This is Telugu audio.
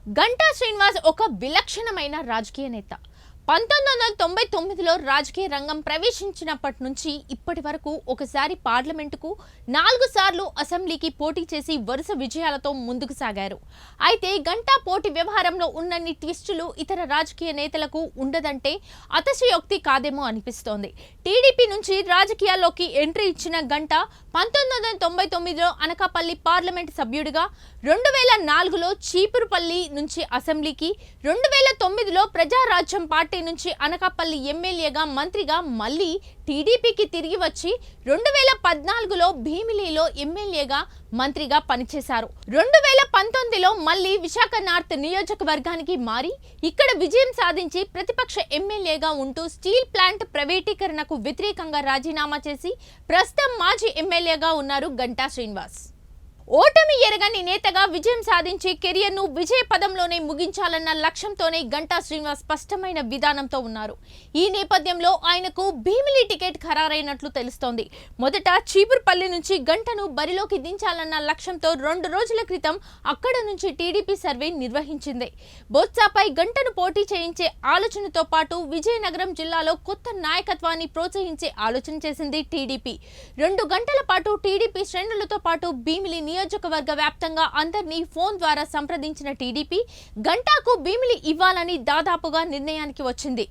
గంటా శ్రీనివాస్ ఒక విలక్షణమైన రాజకీయ నేత. 1999లో రాజకీయ రంగం ప్రవేశించినప్పటి నుంచి ఇప్పటి వరకు ఒకసారి పార్లమెంటుకు 4 సార్లు అసెంబ్లీకి పోటీ చేసి వరుస విజయాలతో ముందుకు సాగారు. అయితే గంటా పోటీ వ్యవహారంలో ఉన్నన్ని ట్విస్టులు ఇతర రాజకీయ నేతలకు ఉండదంటే అతిశయోక్తి కాదేమో అనిపిస్తోంది. టీడీపీ నుంచి రాజకీయాల్లోకి ఎంట్రీ ఇచ్చిన గంటా 1999లో అనకాపల్లి పార్లమెంట్ సభ్యుడిగా, 2004లో చీపురుపల్లి నుంచి అసెంబ్లీకి, 2009లో ప్రజారాజ్యం పార్టీ నుంచి అనకాపల్లి ఎమ్మెల్యేగా, మంత్రిగా మళ్ళీ టీడీపీకి తిరిగి వచ్చి 2014లో భీమిలిలో ఎమ్మెల్యేగా, మంత్రిగా పనిచేశారు. 2019లో మళ్ళీ విశాఖ నార్త్ నియోజకవర్గానికి మారి ఇక్కడ విజయం సాధించి ప్రతిపక్ష ఎమ్మెల్యేగా ఉంటూ స్టీల్ ప్లాంట్ ప్రైవేటీకరణకు వ్యతిరేకంగా రాజీనామా చేసి ప్రస్తుతం మాజీ ఎమ్మెల్యేగా ఉన్నారు గంటా శ్రీనివాస్. ఓటమి ఎరగని నేతగా విజయం సాధించి కెరియర్ను విజయ పదంలోనే ముగించాలన్న లక్ష్యంతోనే గంటా శ్రీనివాస్ స్పష్టమైన విధానంతో ఉన్నారు. ఈ నేపథ్యంలో ఆయనకు భీమిలి టికెట్ ఖరారైనట్లు తెలుస్తోంది. మొదట చీపురుపల్లి నుంచి గంటను బరిలోకి దించాలన్న లక్ష్యంతో 2 రోజుల క్రితం అక్కడ నుంచి టీడీపీ సర్వే నిర్వహించింది. బొత్సాపై గంటను పోటీ చేయించే ఆలోచనతో పాటు విజయనగరం జిల్లాలో కొత్త నాయకత్వాన్ని ప్రోత్సహించే ఆలోచన చేసింది టీడీపీ. 2 గంటల పాటు టీడీపీ శ్రేణులతో పాటు భీమిలి నియోజకవర్గ వ్యాప్తంగా అందరినీ ఫోన్ ద్వారా సంప్రదించిన టీడీపీ గంటాకు భీమిలి ఇవ్వాలని దాదాపుగా నిర్ణయానికి వచ్చింది.